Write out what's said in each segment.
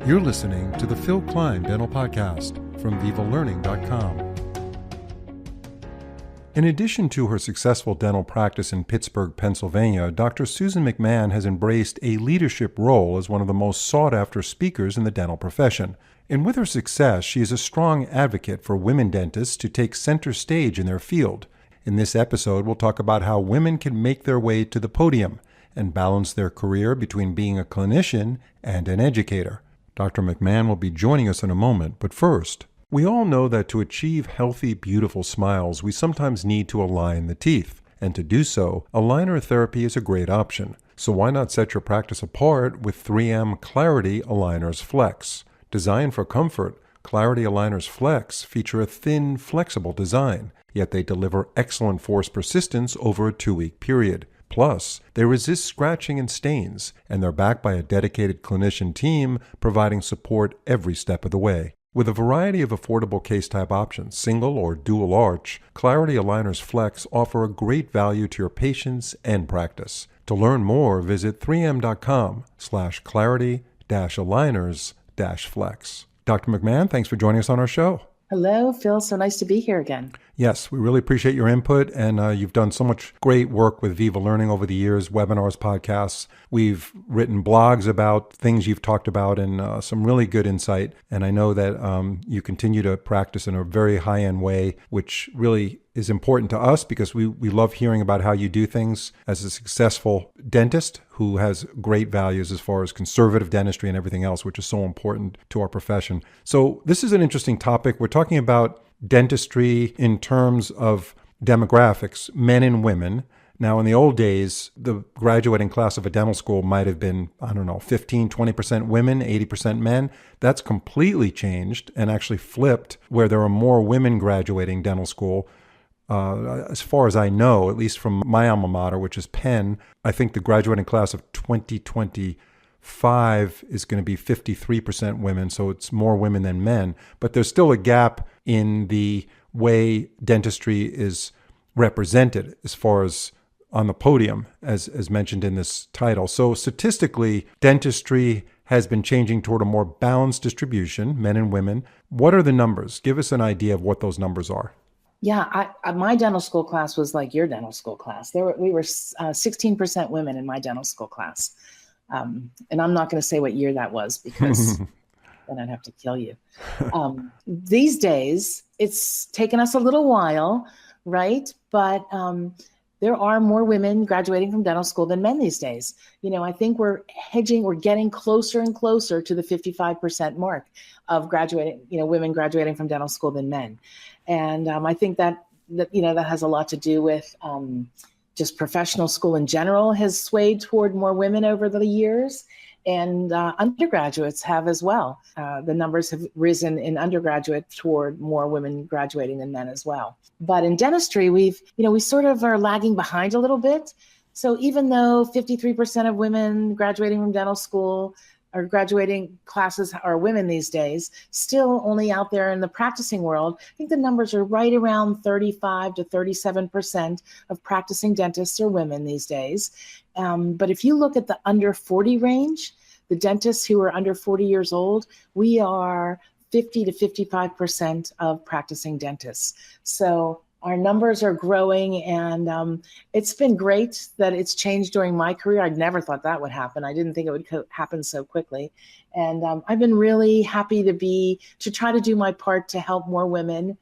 You're listening to the Phil Klein Dental Podcast from VivaLearning.com. In addition to her successful dental practice in Pittsburgh, Pennsylvania, Dr. Susan McMahon has embraced a leadership role as one of the most sought-after speakers in the dental profession. And with her success, she is a strong advocate for women dentists to take center stage in their field. In this episode, we'll talk about how women can make their way to the podium and balance their career between being a clinician and an educator. Dr. McMahon will be joining us in a moment, but first, we all know that to achieve healthy, beautiful smiles, we sometimes need to align the teeth. And to do so, aligner therapy is a great option. So why not set your practice apart with 3M Clarity Aligners Flex? Designed for comfort, Clarity Aligners Flex feature a thin, flexible design, yet they deliver excellent force persistence over a 2-week period. Plus, they resist scratching and stains, and they're backed by a dedicated clinician team providing support every step of the way. With a variety of affordable case-type options, single or dual arch, Clarity Aligners Flex offer a great value to your patients and practice. To learn more, visit 3m.com/clarity-aligners-flex. Dr. McMahon, thanks for joining us on our show. Hello, Phil. So nice to be here again. Yes, we really appreciate your input, and you've done so much great work with Viva Learning over the years, webinars, podcasts. We've written blogs about things you've talked about and some really good insight. And I know that you continue to practice in a very high-end way, which really is important to us because we love hearing about how you do things as a successful dentist who has great values as far as conservative dentistry and everything else, which is so important to our profession. So this is an interesting topic. We're talking about dentistry in terms of demographics, men and women. Now, in the old days, the graduating class of a dental school might have been, 15, 20% women, 80% men. That's completely changed and actually flipped, where there are more women graduating dental school. As far as I know, at least from my alma mater, which is Penn, I think the graduating class of 2025 is going to be 53% women, so it's more women than men. But there's still a gap in the way dentistry is represented as far as on the podium, as mentioned in this title. So statistically, dentistry has been changing toward a more balanced distribution, men and women. What are the numbers? Give us an idea of what those numbers are. Yeah, my dental school class was like your dental school class. We were 16% women in my dental school class. And I'm not going to say what year that was because then I'd have to kill you. These days, it's taken us a little while, right? But there are more women graduating from dental school than men these days. I think we're getting closer and closer to the 55% mark of women graduating from dental school than men. And I think that has a lot to do with just professional school in general has swayed toward more women over the years, and undergraduates have as well. The numbers have risen in undergraduate toward more women graduating than men as well. But in dentistry, we sort of are lagging behind a little bit. So even though 53% of women graduating from dental school or graduating classes are women these days, still only out there in the practicing world, I think the numbers are right around 35 to 37% of practicing dentists are women these days. But if you look at the under 40 range, the dentists who are under 40 years old, we are 50 to 55% of practicing dentists. So our numbers are growing, and it's been great that it's changed during my career. I never thought that would happen. I didn't think it would happen so quickly. And I've been really happy to try to do my part to help more women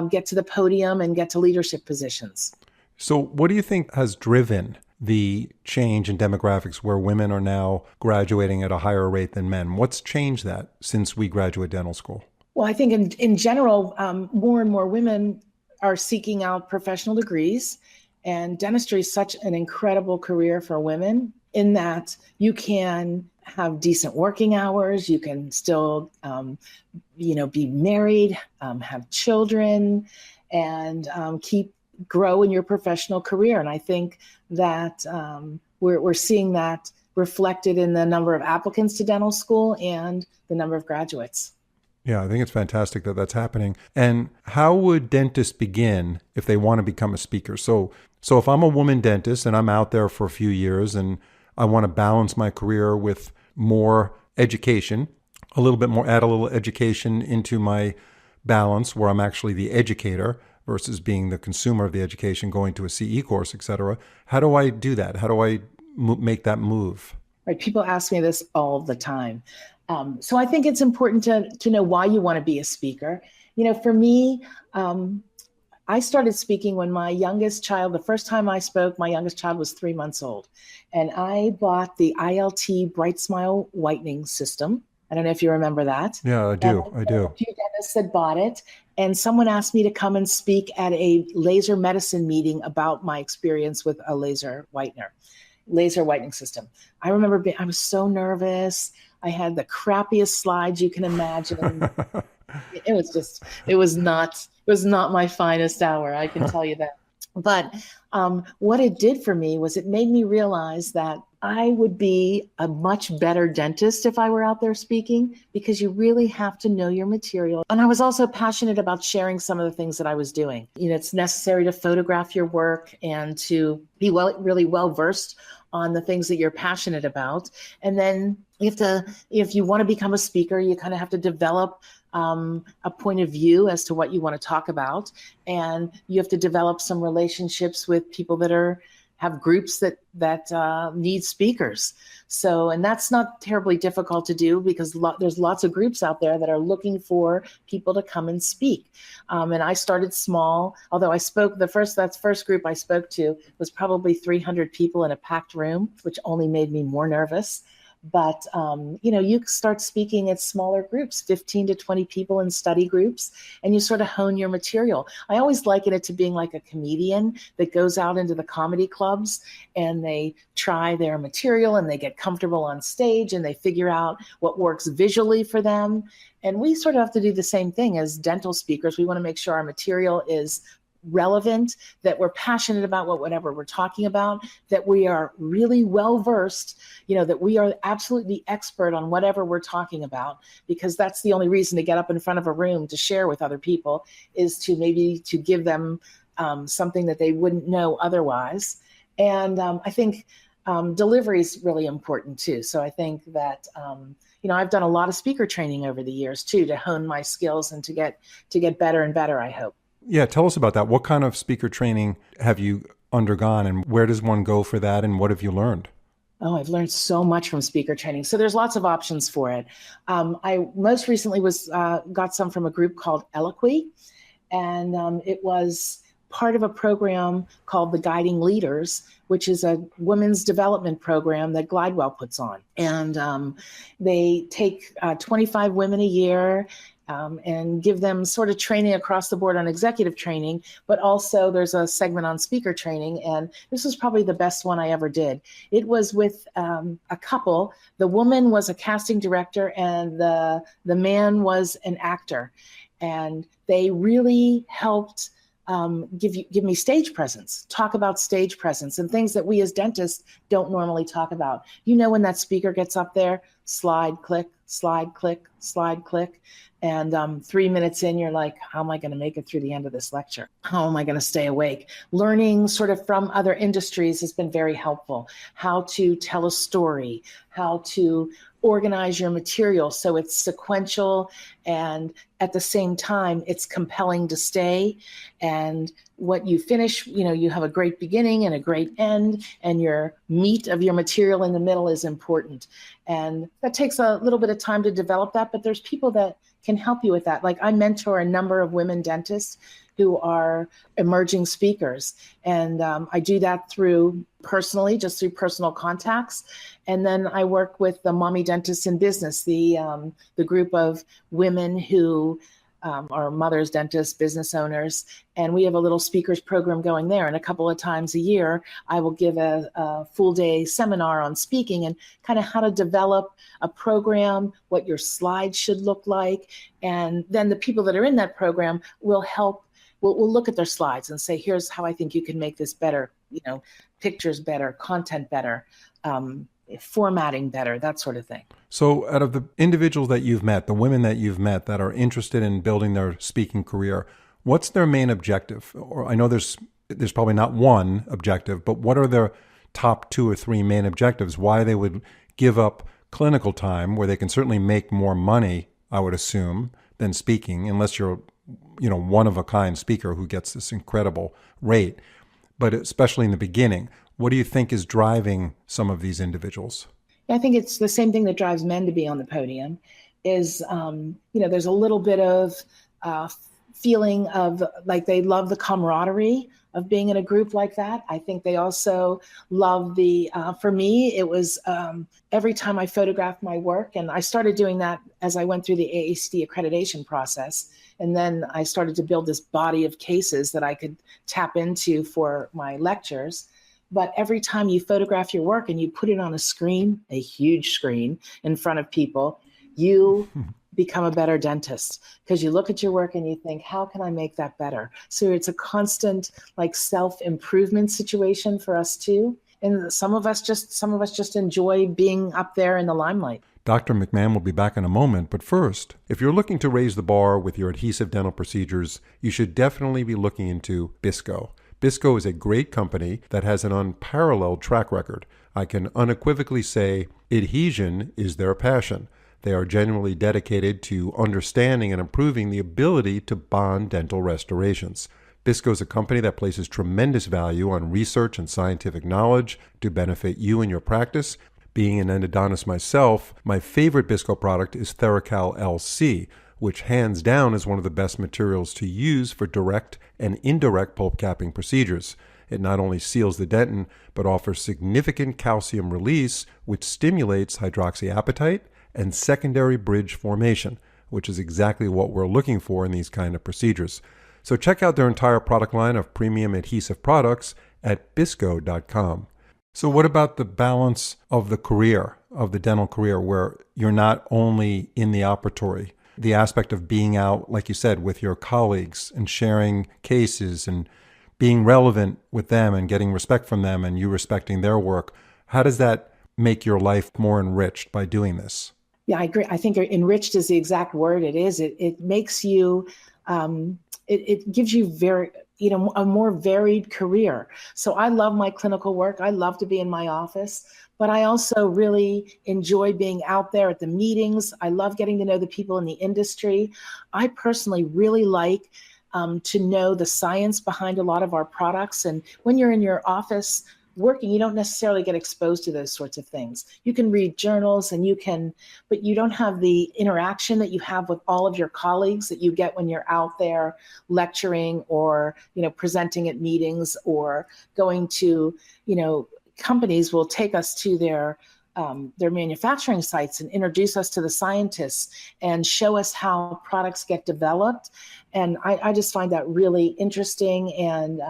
get to the podium and get to leadership positions. So what do you think has driven the change in demographics where women are now graduating at a higher rate than men? What's changed that since we graduate dental school? Well, I think in general, more and more women are seeking out professional degrees, and dentistry is such an incredible career for women in that you can have decent working hours, you can still, be married, have children, and grow in your professional career. And I think that we're seeing that reflected in the number of applicants to dental school and the number of graduates. Yeah, I think it's fantastic that that's happening. And how would dentists begin if they want to become a speaker? So if I'm a woman dentist and I'm out there for a few years and I want to balance my career with more education, a little bit more, add a little education into my balance where I'm actually the educator versus being the consumer of the education, going to a CE course, et cetera. How do I do that? How do I make that move? Right. People ask me this all the time. So I think it's important to know why you want to be a speaker. For me, I started speaking when my youngest child, the first time I spoke, my youngest child was 3 months old. And I bought the ILT Bright Smile Whitening System. I don't know if you remember that. Yeah, I do. I do. A few dentists had bought it. And someone asked me to come and speak at a laser medicine meeting about my experience with a laser whitening system. I remember I was so nervous. I had the crappiest slides you can imagine. It was not my finest hour, I can tell you that. But what it did for me was it made me realize that I would be a much better dentist if I were out there speaking, because you really have to know your material. And I was also passionate about sharing some of the things that I was doing. It's necessary to photograph your work and to be really well versed on the things that you're passionate about. And then if you want to become a speaker, you kind of have to develop a point of view as to what you want to talk about. And you have to develop some relationships with people that have groups that need speakers. And that's not terribly difficult to do, because there's lots of groups out there that are looking for people to come and speak. And I started small, although I spoke, that first group I spoke to was probably 300 people in a packed room, which only made me more nervous. But, you start speaking at smaller groups, 15 to 20 people in study groups, and you sort of hone your material. I always liken it to being like a comedian that goes out into the comedy clubs and they try their material and they get comfortable on stage and they figure out what works visually for them. And we sort of have to do the same thing as dental speakers. We want to make sure our material is relevant, that we're passionate about whatever we're talking about, that we are really well versed, that we are absolutely expert on whatever we're talking about, because that's the only reason to get up in front of a room to share with other people, is to give them something that they wouldn't know otherwise. And I think delivery is really important too. So I think that I've done a lot of speaker training over the years too, to hone my skills and to get better and better, I hope. Yeah, tell us about that. What kind of speaker training have you undergone, and where does one go for that, and what have you learned? Oh, I've learned so much from speaker training. So there's lots of options for it. I most recently got some from a group called Eloquy, and it was part of a program called the Guiding Leaders, which is a women's development program that Glidewell puts on. And they take 25 women a year and give them sort of training across the board on executive training, but also there's a segment on speaker training. And this was probably the best one I ever did. It was with a couple. The woman was a casting director and the man was an actor. And they really helped give me stage presence, talk about stage presence and things that we as dentists don't normally talk about. When that speaker gets up there, slide, click, slide, click, slide, click. And 3 minutes in, you're like, how am I going to make it through the end of this lecture? How am I going to stay awake? Learning sort of from other industries has been very helpful. How to tell a story, how to organize your material so it's sequential and at the same time it's compelling to stay. And what you finish, you have a great beginning and a great end, and your meat of your material in the middle is important. And that takes a little bit of time to develop that, but there's people that can help you with that. Like I mentor a number of women dentists who are emerging speakers. And I do that personally, just through personal contacts. And then I work with the Mommy Dentists in Business, the group of women who are mothers, dentists, business owners. And we have a little speakers program going there. And a couple of times a year, I will give a full day seminar on speaking and kind of how to develop a program, what your slides should look like. And then the people that are in that program will help. We'll look at their slides and say, here's how I think you can make this better, pictures better, content better, formatting better, that sort of thing. So out of the individuals that you've met, the women that you've met that are interested in building their speaking career, what's their main objective? Or I know there's probably not one objective, but what are their top 2 or 3 main objectives? Why they would give up clinical time where they can certainly make more money, I would assume, than speaking, unless you're, one of a kind speaker who gets this incredible rate. But especially in the beginning, what do you think is driving some of these individuals? I think it's the same thing that drives men to be on the podium is, there's a little bit of feeling of like they love the camaraderie of being in a group like that. I think they also love for me, it was every time I photographed my work, and I started doing that as I went through the AACD accreditation process. And then I started to build this body of cases that I could tap into for my lectures. But every time you photograph your work and you put it on a screen, a huge screen in front of people, you become a better dentist because you look at your work and you think, how can I make that better? So it's a constant like self-improvement situation for us too. And some of us just enjoy being up there in the limelight. Dr. McMahon will be back in a moment, but first, if you're looking to raise the bar with your adhesive dental procedures, you should definitely be looking into Bisco. Bisco is a great company that has an unparalleled track record. I can unequivocally say adhesion is their passion. They are genuinely dedicated to understanding and improving the ability to bond dental restorations. Bisco is a company that places tremendous value on research and scientific knowledge to benefit you and your practice. Being an endodontist myself, my favorite Bisco product is Theracal LC, which hands down is one of the best materials to use for direct and indirect pulp capping procedures. It not only seals the dentin, but offers significant calcium release, which stimulates hydroxyapatite and secondary bridge formation, which is exactly what we're looking for in these kind of procedures. So check out their entire product line of premium adhesive products at bisco.com. So what about the balance of the career, of the dental career, where you're not only in the operatory, the aspect of being out, like you said, with your colleagues and sharing cases and being relevant with them and getting respect from them and you respecting their work? How does that make your life more enriched by doing this? Yeah, I agree. I think enriched is the exact word it is. It makes you, it gives you a more varied career. So I love my clinical work. I love to be in my office, but I also really enjoy being out there at the meetings. I love getting to know the people in the industry. I personally really like to know the science behind a lot of our products. And when you're in your office working, you don't necessarily get exposed to those sorts of things. You can read journals but you don't have the interaction that you have with all of your colleagues that you get when you're out there lecturing or, presenting at meetings or going to, companies will take us to their manufacturing sites and introduce us to the scientists and show us how products get developed. And I just find that really interesting. And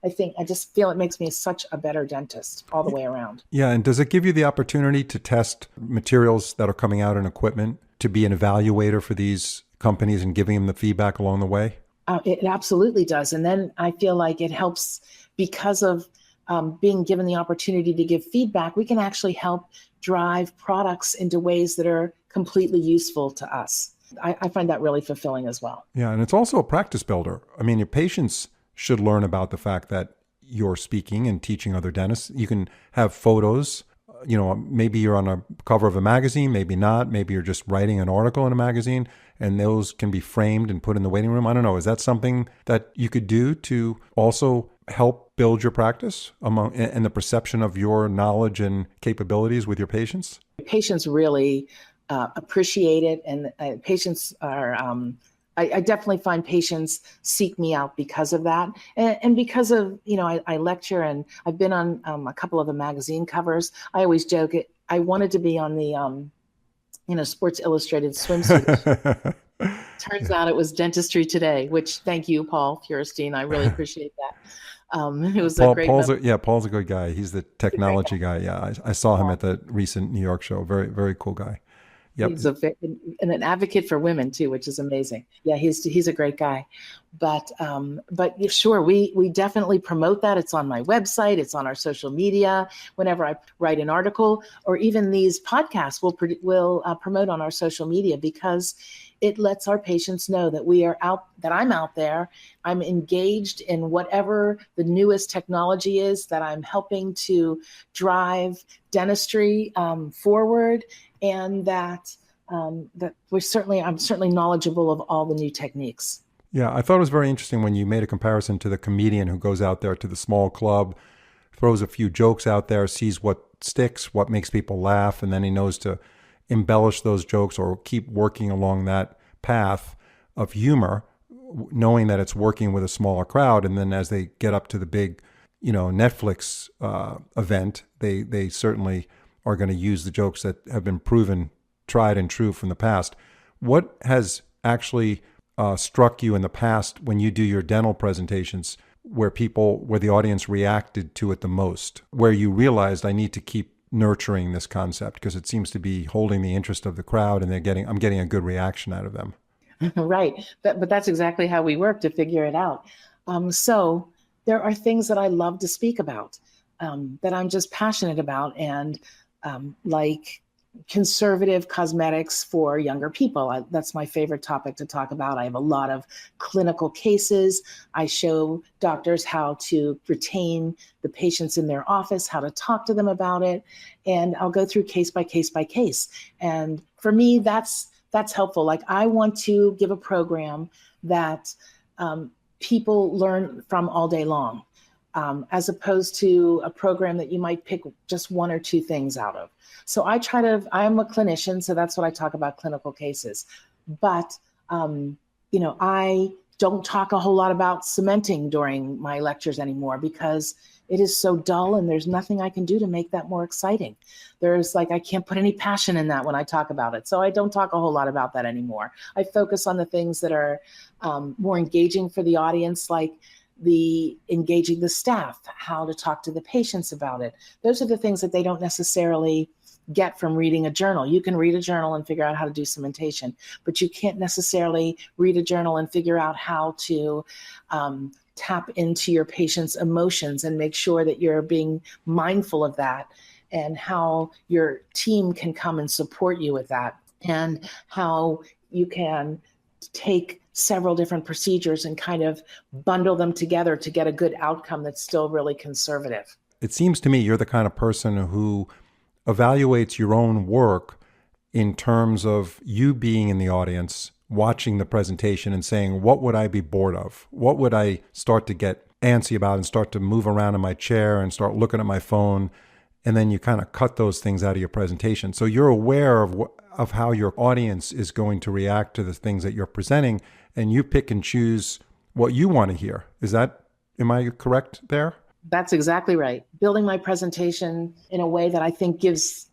I just feel it makes me such a better dentist all the way around. Yeah. And does it give you the opportunity to test materials that are coming out in equipment, to be an evaluator for these companies and giving them the feedback along the way? It absolutely does. And then I feel like it helps because of being given the opportunity to give feedback. We can actually help drive products into ways that are completely useful to us. I find that really fulfilling as well. Yeah. And it's also a practice builder. I mean, your patients should learn about the fact that you're speaking and teaching other dentists. You can have photos, maybe you're on a cover of a magazine, maybe not, maybe you're just writing an article in a magazine, and those can be framed and put in the waiting room. I don't know. Is that something that you could do to also help build your practice and the perception of your knowledge and capabilities with your patients? Patients really appreciate it, and patients are I definitely find patients seek me out because of that. And because of, I lecture and I've been on a couple of the magazine covers. I always joke I wanted to be on the, Sports Illustrated swimsuit. Turns out it was Dentistry Today, which thank you, Paul Feuerstein. I really appreciate that. It was a great Paul's a good guy. He's the technology guy. Yeah, I saw him at the recent New York show. Very, very cool guy. Yep. He's an advocate for women too, which is amazing. Yeah, he's a great guy. Sure, we definitely promote that. It's on my website. It's on our social media. Whenever I write an article, or even these podcasts, will promote on our social media, because it lets our patients know that I'm out there. I'm engaged in whatever the newest technology is, that I'm helping to drive dentistry forward, and that I'm certainly knowledgeable of all the new techniques. Yeah, I thought it was very interesting when you made a comparison to the comedian who goes out there to the small club, throws a few jokes out there, sees what sticks, what makes people laugh, and then he knows to embellish those jokes or keep working along that path of humor, knowing that it's working with a smaller crowd. And then as they get up to the big, Netflix event, they certainly are going to use the jokes that have been proven tried and true from the past. What has actually struck you in the past when you do your dental presentations, where the audience reacted to it the most, where you realized I need to keep nurturing this concept because it seems to be holding the interest of the crowd, and I'm getting a good reaction out of them? Right. But that's exactly how we work to figure it out. So there are things that I love to speak about, that I'm just passionate about, and like conservative cosmetics for younger people. That's my favorite topic to talk about. I have a lot of clinical cases. I show doctors how to retain the patients in their office, how to talk to them about it. And I'll go through case by case by case. And for me, that's helpful. Like, I want to give a program that people learn from all day long, as opposed to a program that you might pick just one or two things out of. So I'm a clinician, so that's what I talk about, clinical cases. But, I don't talk a whole lot about cementing during my lectures anymore, because it is so dull and there's nothing I can do to make that more exciting. I can't put any passion in that when I talk about it. So I don't talk a whole lot about that anymore. I focus on the things that are more engaging for the audience, like engaging the staff, how to talk to the patients about it. Those are the things that they don't necessarily get from reading a journal. You can read a journal and figure out how to do cementation, but you can't necessarily read a journal and figure out how to tap into your patient's emotions and make sure that you're being mindful of that, and how your team can come and support you with that, and how you can take several different procedures and kind of bundle them together to get a good outcome that's still really conservative. It seems to me you're the kind of person who evaluates your own work in terms of you being in the audience, watching the presentation and saying, what would I be bored of? What would I start to get antsy about and start to move around in my chair and start looking at my phone? And then you kind of cut those things out of your presentation. So you're aware of how your audience is going to react to the things that you're presenting, and you pick and choose what you want to hear. Am I correct there? That's exactly right. Building my presentation in a way that I think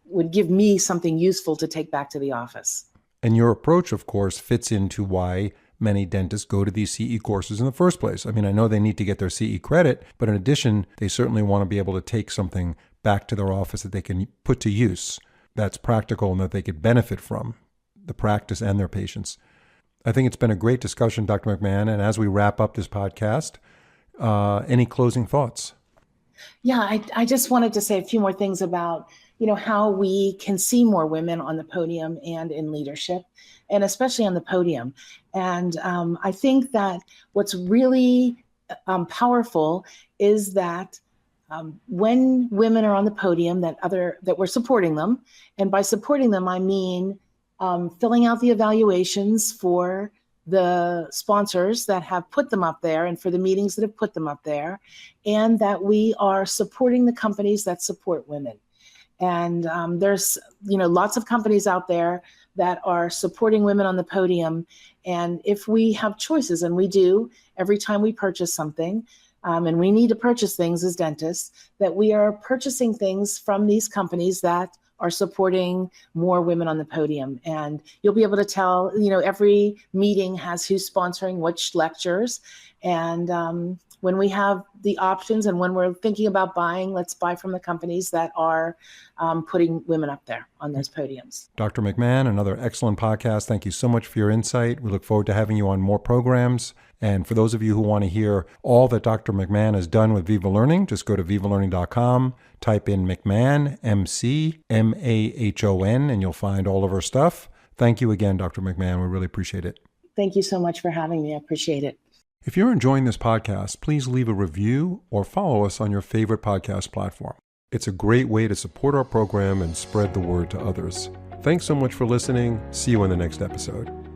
would give me something useful to take back to the office. And your approach, of course, fits into why many dentists go to these CE courses in the first place. I mean, I know they need to get their CE credit, but in addition, they certainly want to be able to take something back to their office that they can put to use, that's practical and that they could benefit from, the practice and their patients. I think it's been a great discussion, Dr. McMahon. And as we wrap up this podcast, any closing thoughts? Yeah, I just wanted to say a few more things about, how we can see more women on the podium and in leadership, and especially on the podium. And I think that what's really powerful is that when women are on the podium, that we're supporting them. And by supporting them, I mean filling out the evaluations for the sponsors that have put them up there and for the meetings that have put them up there, and that we are supporting the companies that support women. And there's, lots of companies out there that are supporting women on the podium. And if we have choices, and we do every time we purchase something, and we need to purchase things as dentists, that we are purchasing things from these companies that are supporting more women on the podium. And you'll be able to tell, every meeting has who's sponsoring which lectures. And when we have the options and when we're thinking about buying, let's buy from the companies that are putting women up there on those podiums. Dr. McMahon, another excellent podcast. Thank you so much for your insight. We look forward to having you on more programs. And for those of you who want to hear all that Dr. McMahon has done with Viva Learning, just go to vivalearning.com, type in McMahon, McMahon, and you'll find all of her stuff. Thank you again, Dr. McMahon. We really appreciate it. Thank you so much for having me. I appreciate it. If you're enjoying this podcast, please leave a review or follow us on your favorite podcast platform. It's a great way to support our program and spread the word to others. Thanks so much for listening. See you in the next episode.